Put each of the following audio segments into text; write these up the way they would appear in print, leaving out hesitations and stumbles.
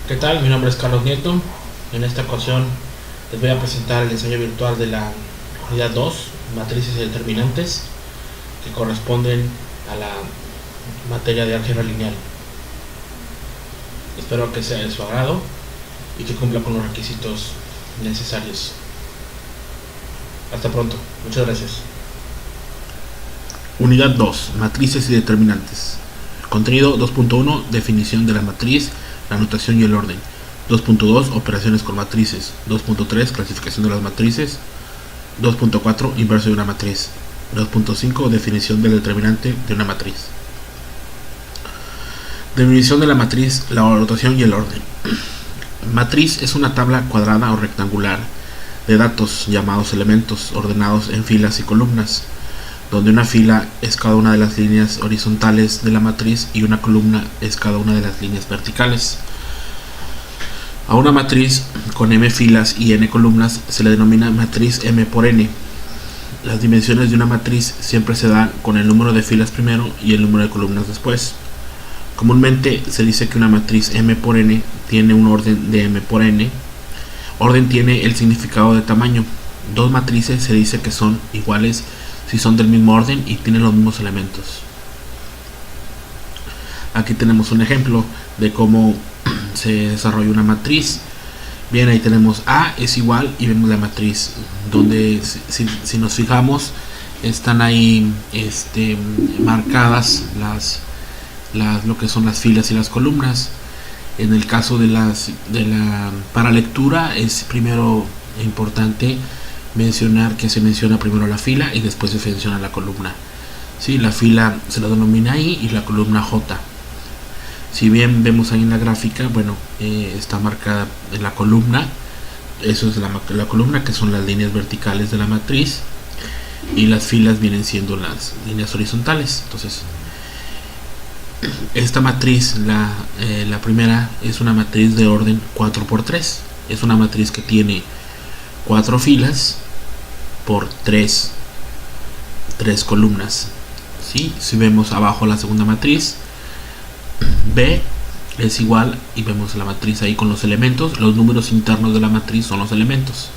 ¿Qué tal? Mi nombre es Carlos Nieto. En esta ocasión les voy a presentar el ensayo virtual de la unidad 2, matrices y determinantes, que corresponden a la materia de álgebra lineal. Espero que sea de su agrado y que cumpla con los requisitos necesarios. Hasta pronto. Muchas gracias. Unidad 2. Matrices y determinantes. Contenido 2.1. Definición de la matriz, la notación y el orden. 2.2. Operaciones con matrices. 2.3. Clasificación de las matrices. 2.4. Inverso de una matriz. 2.5. Definición del determinante de una matriz. Definición de la matriz, la notación y el orden. Matriz es una tabla cuadrada o rectangular de datos llamados elementos, ordenados en filas y columnas, donde una fila es cada una de las líneas horizontales de la matriz y una columna es cada una de las líneas verticales. A una matriz con m filas y n columnas se le denomina matriz m por n. Las dimensiones de una matriz siempre se dan con el número de filas primero y el número de columnas después. Comúnmente se dice que una matriz m por n tiene un orden de m por n. Orden tiene el significado de tamaño. Dos matrices se dice que son iguales si son del mismo orden y tienen los mismos elementos. Aquí tenemos un ejemplo de cómo se desarrolla una matriz. Bien, ahí tenemos A es igual y vemos la matriz, donde si nos fijamos están ahí marcadas lo que son las filas y las columnas. En el caso para lectura es primero importante mencionar que se menciona primero la fila y después se menciona la columna. ¿Sí? La fila se la denomina I y la columna J. Si bien vemos ahí en la gráfica, bueno, está marcada en la columna. Eso es la columna, que son las líneas verticales de la matriz, y las filas vienen siendo las líneas horizontales. Entonces, esta matriz, la primera, es una matriz de orden 4×3. Es una matriz que tiene 4 filas por 3 columnas. ¿Sí? Si vemos abajo la segunda matriz, B es igual, y vemos la matriz ahí con los elementos. Los números internos de la matriz son los elementos.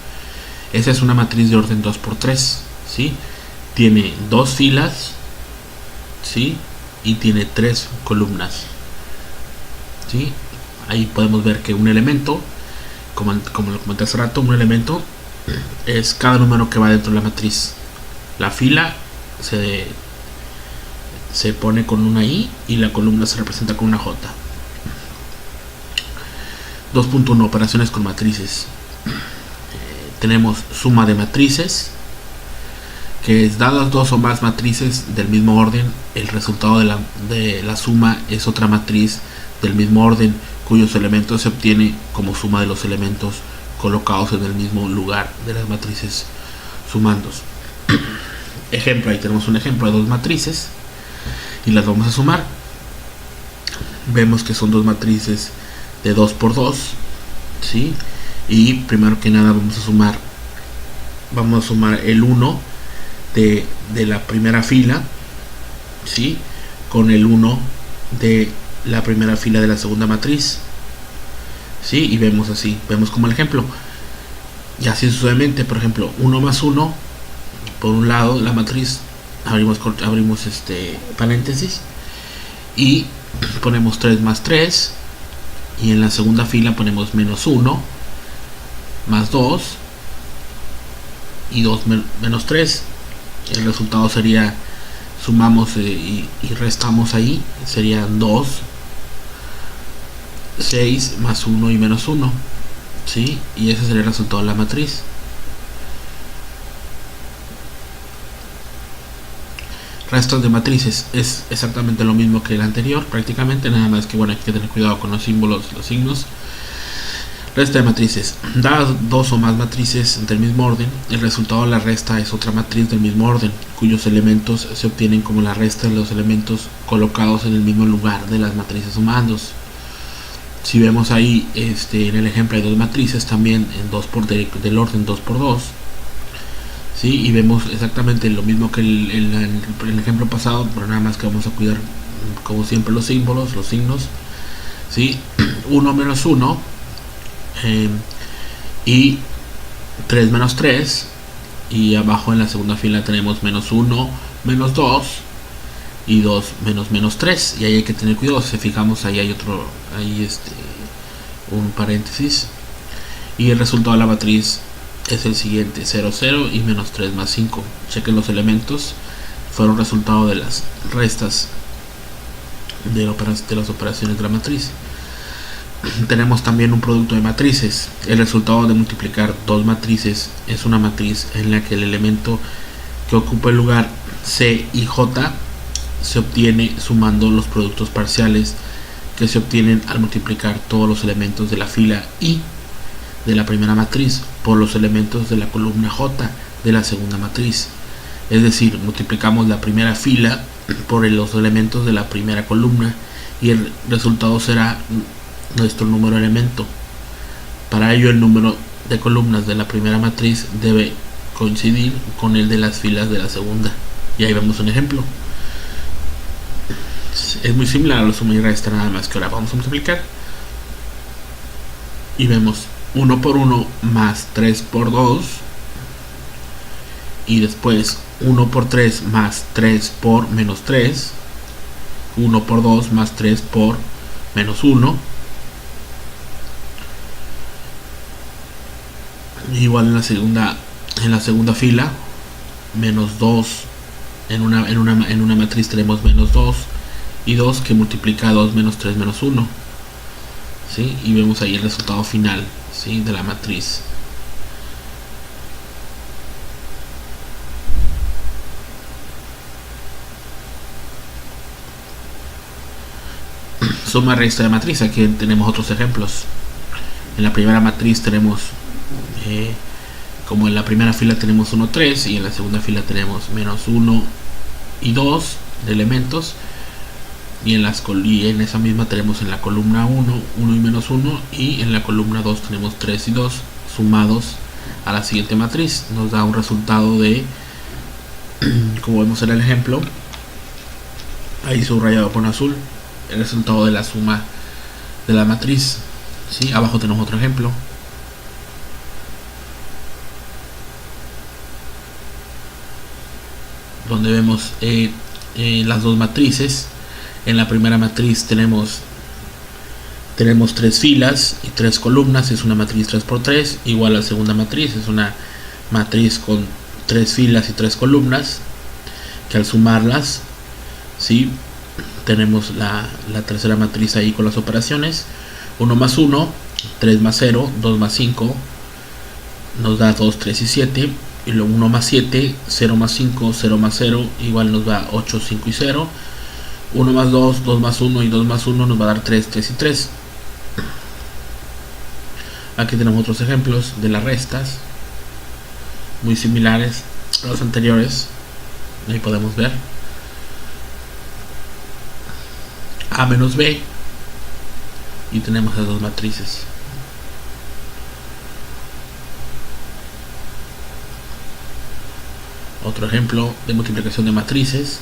Esa es una matriz de orden 2×3. ¿Sí? Tiene 2 filas, ¿sí? Y tiene 3 columnas. ¿Sí? Ahí podemos ver que un elemento, como lo comenté hace rato, un elemento es cada número que va dentro de la matriz. La fila se pone con una I y la columna se representa con una J. 2.1. Operaciones con matrices. Tenemos suma de matrices, que es dadas dos o más matrices del mismo orden, el resultado de la suma es otra matriz del mismo orden, cuyos elementos se obtiene como suma de los elementos colocados en el mismo lugar de las matrices sumandos. Ejemplo, ahí tenemos un ejemplo de dos matrices y las vamos a sumar. Vemos que son dos matrices de 2×2, ¿sí? Y primero que nada vamos a sumar el 1 de la primera fila, ¿sí? Con el 1 de la primera fila de la segunda matriz, ¿sí? Y vemos como el ejemplo, y así sucesivamente. Por ejemplo, 1 más 1, por un lado la matriz, abrimos paréntesis y ponemos 3 más 3, y en la segunda fila ponemos menos 1 más 2 y 2 menos 3. El resultado sería, sumamos y restamos ahí, serían 2, 6 más 1 y menos 1, ¿sí? Y ese sería el resultado de la matriz. Restos de matrices es exactamente lo mismo que el anterior, prácticamente, nada más que bueno, hay que tener cuidado con los símbolos, los signos. Resta de matrices. Dadas dos o más matrices del mismo orden, el resultado de la resta es otra matriz del mismo orden, cuyos elementos se obtienen como la resta de los elementos colocados en el mismo lugar de las matrices sumandos. Si vemos ahí en el ejemplo hay dos matrices también del orden 2×2, ¿sí? Y vemos exactamente lo mismo que el ejemplo pasado, pero nada más que vamos a cuidar como siempre los símbolos, los signos, ¿sí? 1 menos 1 y 3 menos 3, y abajo en la segunda fila tenemos menos 1 menos 2 y 2 menos 3, y ahí hay que tener cuidado. Si fijamos, ahí hay otro, ahí un paréntesis, y el resultado de la matriz es el siguiente: 0 0 y menos 3 más 5. Chequen los elementos, fueron resultado de las restas de las operaciones de la matriz. Tenemos también un producto de matrices. El resultado de multiplicar dos matrices es una matriz en la que el elemento que ocupa el lugar C y J se obtiene sumando los productos parciales que se obtienen al multiplicar todos los elementos de la fila I de la primera matriz por los elementos de la columna J de la segunda matriz. Es decir, multiplicamos la primera fila por los elementos de la primera columna y el resultado será nuestro número elemento. Para ello, el número de columnas de la primera matriz debe coincidir con el de las filas de la segunda. Y ahí vemos un ejemplo. Es muy similar a la suma y resta, nada más que ahora vamos a multiplicar. Y vemos 1 por 1 más 3 por 2. Y después 1 por 3 más 3 por menos 3. 1 por 2 más 3 por menos 1. Igual en la segunda fila, menos 2. En una matriz tenemos menos 2 y 2 que multiplica 2 menos 3 menos 1, ¿sí? Y vemos ahí el resultado final, ¿sí?, de la matriz. Suma resta de matriz. Aquí tenemos otros ejemplos. En la primera matriz tenemos como en la primera fila tenemos 1, 3, y en la segunda fila tenemos menos 1 y 2 de elementos, y en esa misma tenemos en la columna 1 y menos 1, y en la columna 2 tenemos 3 y 2 sumados a la siguiente matriz. Nos da un resultado de, como vemos en el ejemplo ahí subrayado con azul, el resultado de la suma de la matriz, ¿sí? Abajo tenemos otro ejemplo donde vemos las dos matrices. En la primera matriz tenemos 3 filas y 3 columnas, es una matriz 3×3, igual a la segunda matriz, es una matriz con 3 filas y 3 columnas, que al sumarlas, ¿sí?, tenemos la tercera matriz ahí con las operaciones: 1 más 1, 3 más 0, 2 más 5, nos da 2, 3 y 7, y luego 1 más 7, 0 más 5, 0 más 0, igual nos da 8, 5 y 0, 1 más 2, 2 más 1 y 2 más 1 nos va a dar 3, 3 y 3. Aquí tenemos otros ejemplos de las restas, muy similares a los anteriores. Ahí podemos ver A menos B, y tenemos las dos matrices. Otro ejemplo de multiplicación de matrices.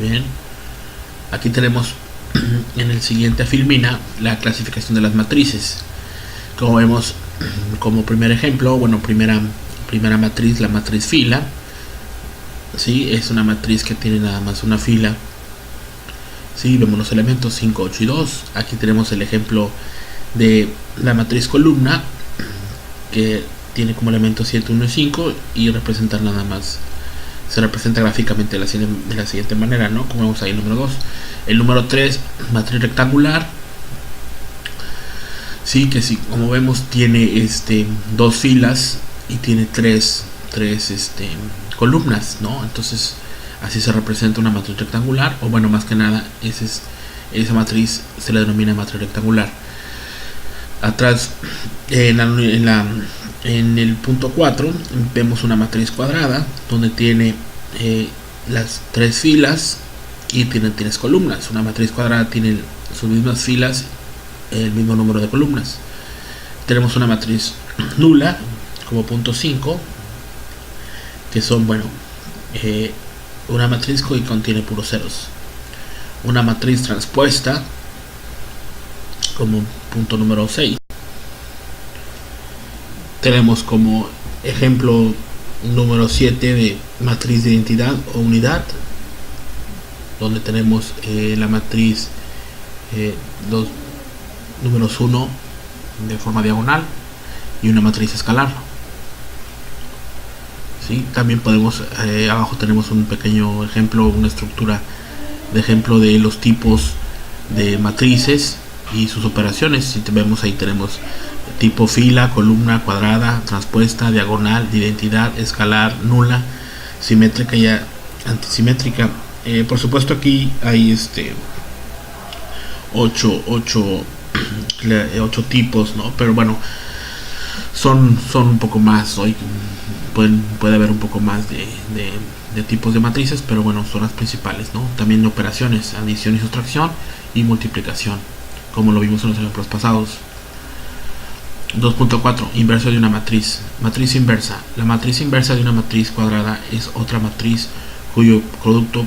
Bien, aquí tenemos en el siguiente afilmina la clasificación de las matrices. Como vemos, como primer ejemplo, bueno, primera matriz, la matriz fila, ¿sí? Es una matriz que tiene nada más una fila, ¿sí? Vemos los elementos 5, 8 y 2. Aquí tenemos el ejemplo de la matriz columna, que tiene como elementos 7, 1 y 5, y representa nada más, se representa gráficamente de la siguiente manera, ¿no? Como vemos ahí el número 2. El número 3, matriz rectangular, sí, que sí, como vemos tiene dos filas y tiene tres columnas, ¿no? Entonces así se representa una matriz rectangular, o bueno, más que nada esa matriz se le denomina matriz rectangular. Atrás en el punto 4 vemos una matriz cuadrada donde tiene las 3 filas y tienes columnas. Una matriz cuadrada tiene sus mismas filas, el mismo número de columnas. Tenemos una matriz nula como punto 5, que son, una matriz que contiene puros ceros. Una matriz transpuesta como punto número 6. Tenemos como ejemplo número 7 de matriz de identidad o unidad, donde tenemos la matriz los números 1 de forma diagonal y una matriz escalar. ¿Sí? También podemos, abajo tenemos un pequeño ejemplo, una estructura de ejemplo de los tipos de matrices y sus operaciones. Si vemos, ahí tenemos tipo fila, columna, cuadrada, transpuesta, diagonal, de identidad, escalar, nula, simétrica y antisimétrica. Por supuesto, aquí hay 8 tipos, ¿no? Pero bueno, son un poco más. Hoy puede haber un poco más de tipos de matrices, pero bueno, son las principales, ¿no? También operaciones, adición y sustracción y multiplicación, como lo vimos en los ejemplos pasados. 2.4. Inverso de una matriz. Matriz inversa. La matriz inversa de una matriz cuadrada es otra matriz cuyo producto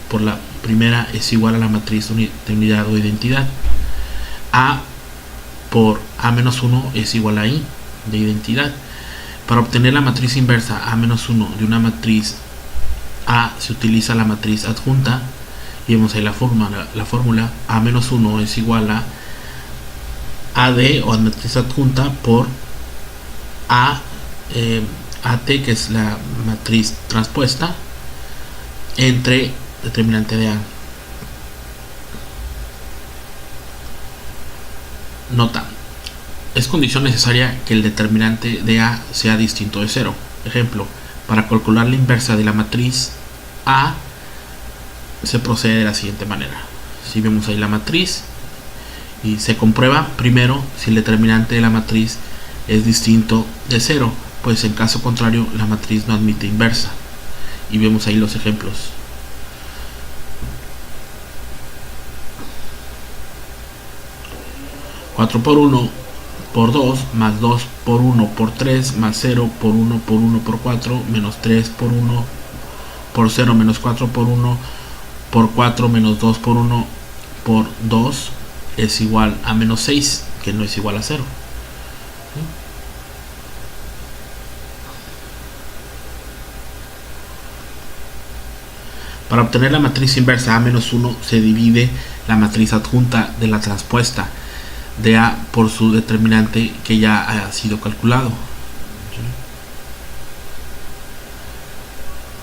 por la primera es igual a la matriz de unidad o identidad. A por A-1 es igual a I de identidad. Para obtener la matriz inversa A-1 de una matriz A se utiliza la matriz adjunta, y vemos ahí la fórmula. A-1 es igual a AD o matriz adjunta por AT, que es la matriz transpuesta, entre determinante de A. Nota: es condición necesaria que el determinante de A sea distinto de 0. Ejemplo: para calcular la inversa de la matriz A se procede de la siguiente manera. Si vemos ahí la matriz, y se comprueba primero si el determinante de la matriz es distinto de 0, pues en caso contrario la matriz no admite inversa. Y vemos ahí los ejemplos. (4 por 1 por 2 más 2 por 1 por 3 más 0 por 1 por 1 por 4 menos 3 por 1 por 0 menos 4 por 1 por 4 menos 2 por 1 por 2 es igual a menos 6, que no es igual a 0. Para obtener la matriz inversa A-1 se divide la matriz adjunta de la transpuesta de A por su determinante que ya ha sido calculado.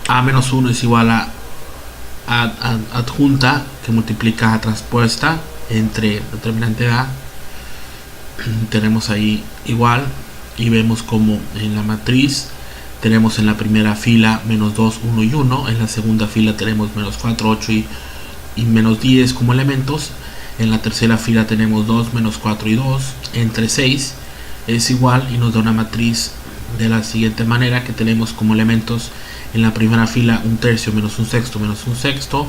A-1 es igual a adjunta, que multiplica a transpuesta entre determinante A. Tenemos ahí igual, y vemos como en la matriz tenemos en la primera fila menos 2, 1 y 1, en la segunda fila tenemos menos 4, 8 y menos 10 como elementos, en la tercera fila tenemos 2, menos 4 y 2, entre 6 es igual, y nos da una matriz de la siguiente manera, que tenemos como elementos en la primera fila 1/3 menos 1/6 menos 1/6,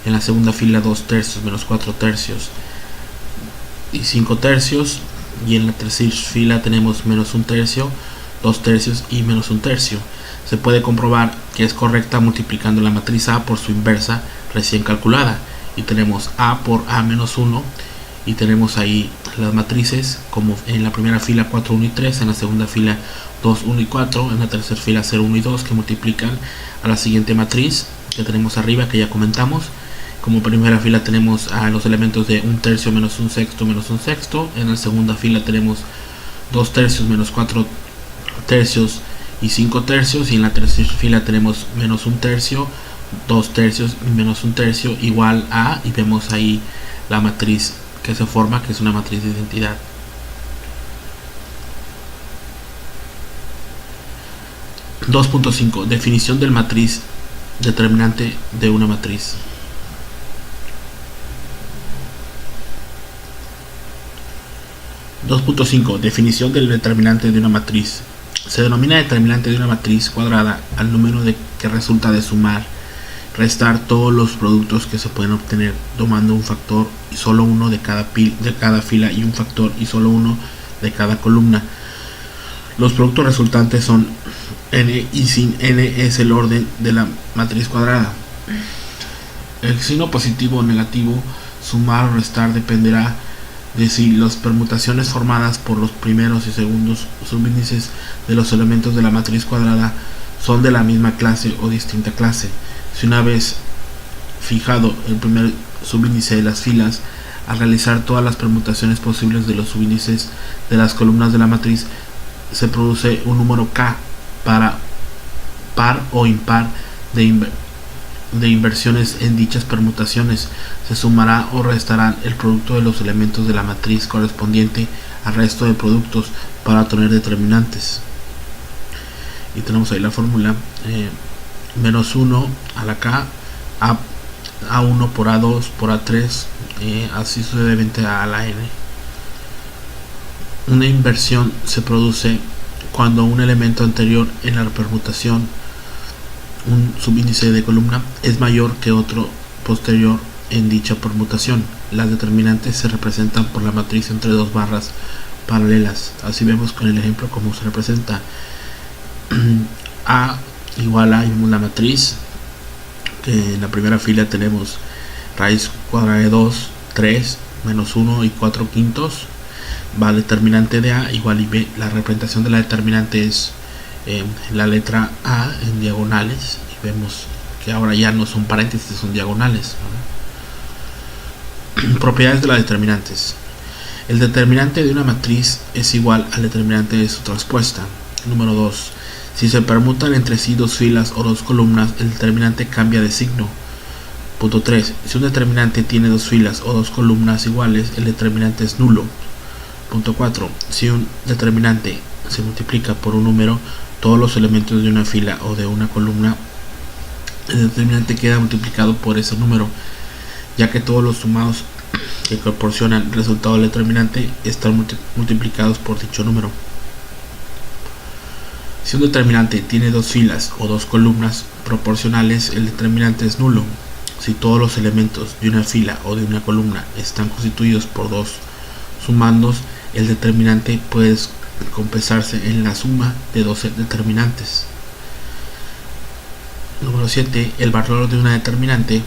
en la segunda fila 2/3 menos 4/3 y 5/3, y en la tercera fila tenemos menos 1/3, 2/3 y menos 1/3. Se puede comprobar que es correcta multiplicando la matriz A por su inversa recién calculada, y tenemos A por A-1, y tenemos ahí las matrices como en la primera fila 4, 1 y 3, en la segunda fila 2, 1 y 4, en la tercera fila 0, 1 y 2, que multiplican a la siguiente matriz que tenemos arriba, que ya comentamos. Como primera fila tenemos a los elementos de 1/3 menos 1/6 menos 1/6, en la segunda fila tenemos 2/3 menos 4/3 y 5/3, y en la tercera fila tenemos menos 1/3, 2/3 y menos 1/3 igual a, y vemos ahí la matriz que se forma, que es una matriz de identidad. (2.5) Definición del matriz determinante de una matriz. Definición del determinante de una matriz. Se denomina determinante de una matriz cuadrada al número que resulta de sumar restar todos los productos que se pueden obtener tomando un factor y solo uno de cada fila y un factor y solo uno de cada columna. Los productos resultantes son n y sin n es el orden de la matriz cuadrada. El signo positivo o negativo, sumar o restar, dependerá de si las permutaciones formadas por los primeros y segundos subíndices de los elementos de la matriz cuadrada son de la misma clase o distinta clase. Si una vez fijado el primer subíndice de las filas, al realizar todas las permutaciones posibles de los subíndices de las columnas de la matriz, se produce un número k para par o impar de inversiones en dichas permutaciones. Se sumará o restará el producto de los elementos de la matriz correspondiente al resto de productos para obtener determinantes. Y tenemos ahí la fórmula: menos 1 a la k, a1 por a2 por a3, así sucesivamente a la n. Una inversión se produce cuando un elemento anterior en la permutación, un subíndice de columna, es mayor que otro posterior en dicha permutación. Las determinantes se representan por la matriz entre dos barras paralelas. Así vemos con el ejemplo cómo se representa. A igual a, vemos la matriz, que en la primera fila tenemos raíz cuadrada de 2, 3, menos 1 y 4 quintos. Va determinante de A igual y B. La representación de la determinante es la letra A en diagonales, y vemos que ahora ya no son paréntesis, son diagonales, ¿no? Propiedades de las determinantes. El determinante de una matriz es igual al determinante de su transpuesta. Número 2. Si se permutan entre sí dos filas o dos columnas, el determinante cambia de signo. Punto 3. Si un determinante tiene dos filas o dos columnas iguales, el determinante es nulo. Punto 4. Si un determinante se multiplica por un número, todos los elementos de una fila o de una columna, el determinante queda multiplicado por ese número, ya que todos los sumados que proporcionan el resultado del determinante están multiplicados por dicho número. Si un determinante tiene dos filas o dos columnas proporcionales, el determinante es nulo. Si todos los elementos de una fila o de una columna están constituidos por dos sumandos, el determinante puede compensarse en la suma de dos determinantes. Número 7. El valor de una determinante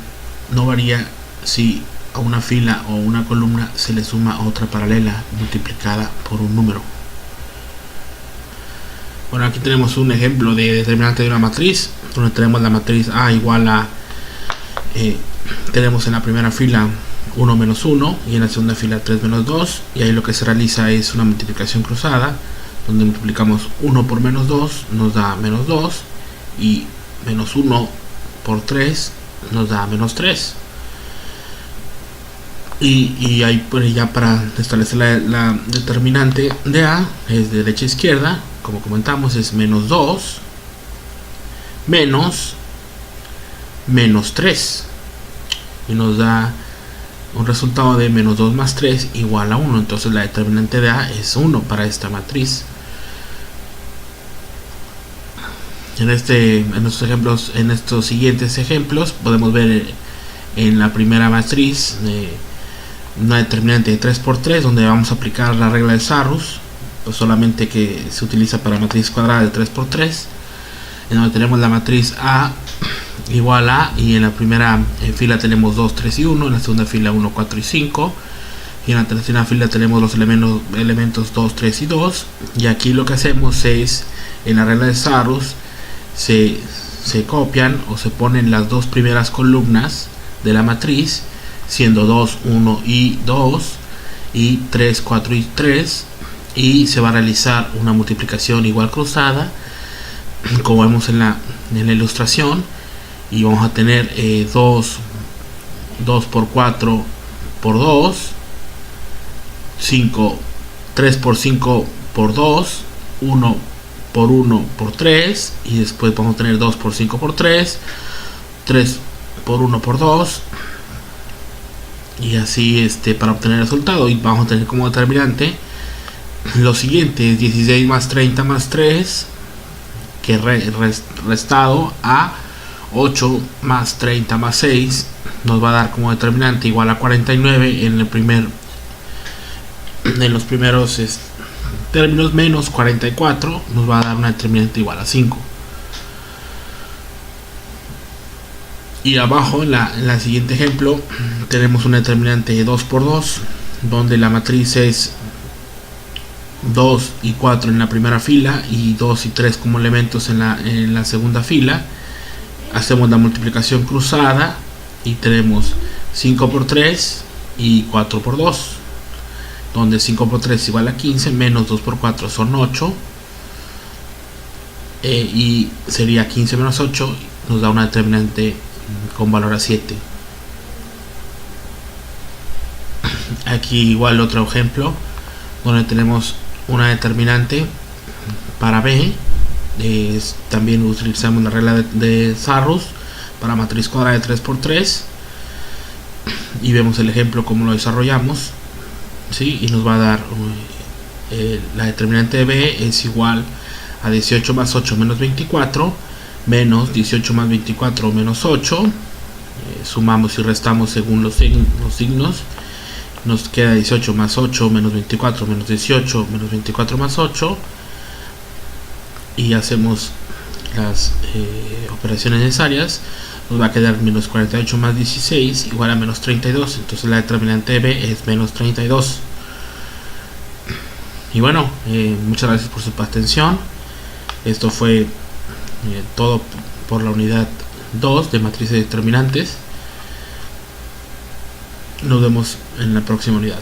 no varía si a una fila o una columna se le suma otra paralela multiplicada por un número. Bueno, aquí tenemos un ejemplo de determinante de una matriz, donde tenemos la matriz A igual a, tenemos en la primera fila 1 menos 1 y en la segunda fila 3 menos 2, y ahí lo que se realiza es una multiplicación cruzada, donde multiplicamos 1 por menos 2 nos da menos 2, y menos 1 por 3 nos da menos 3. Y ahí pues ya para establecer la determinante de A es de derecha a izquierda, como comentamos, es menos 2 menos 3, y nos da un resultado de menos 2 más 3 igual a 1. Entonces la determinante de A es 1 para esta matriz. En estos siguientes ejemplos podemos ver en la primera matriz una determinante de 3 por 3, donde vamos a aplicar la regla de Sarrus, pues solamente que se utiliza para matriz cuadrada de 3 por 3, en donde tenemos la matriz A igual a, y en la primera fila tenemos 2, 3 y 1, en la segunda fila 1, 4 y 5, y en la tercera fila tenemos los elementos 2, 3 y 2, y aquí lo que hacemos es, en la regla de Sarrus, se copian o se ponen las dos primeras columnas de la matriz, siendo 2, 1 y 2, y 3, 4 y 3, y se va a realizar una multiplicación igual cruzada, como vemos en la ilustración, y vamos a tener 2 por 4 por 2, 3 por 5 por 2, 1 por 1 por 3, y después vamos a tener 2 por 5 por 3, 3 por 1 por 2, y así para obtener el resultado. Y vamos a tener como determinante lo siguiente: 16 más 30 más 3, que restado a 8 más 30 más 6 nos va a dar como determinante igual a 49 en los primeros términos, menos 44 nos va a dar una determinante igual a 5. Y abajo en la siguiente ejemplo tenemos una determinante de 2 por 2, donde la matriz es 2 y 4 en la primera fila y 2 y 3 como elementos en la segunda fila. Hacemos la multiplicación cruzada y tenemos 5 por 3 y 4 por 2, donde 5 por 3 es igual a 15, menos 2 por 4 son 8, y sería 15 menos 8, nos da una determinante con valor a 7. Aquí igual otro ejemplo donde tenemos una determinante para B. También utilizamos la regla de Sarrus para matriz cuadrada de 3 por 3 y vemos el ejemplo como lo desarrollamos, ¿sí? Y nos va a dar la determinante de B es igual a 18 más 8 menos 24, menos 18 más 24 menos 8. Sumamos y restamos según los signos. Nos queda 18 más 8 menos 24 menos 18 menos 24 más 8, y hacemos las operaciones necesarias. Nos va a quedar menos 48 más 16 igual a menos 32. Entonces la determinante de B es menos 32. Y bueno, muchas gracias por su atención. Esto fue todo por la unidad 2 de matrices determinantes. Nos vemos en la próxima unidad.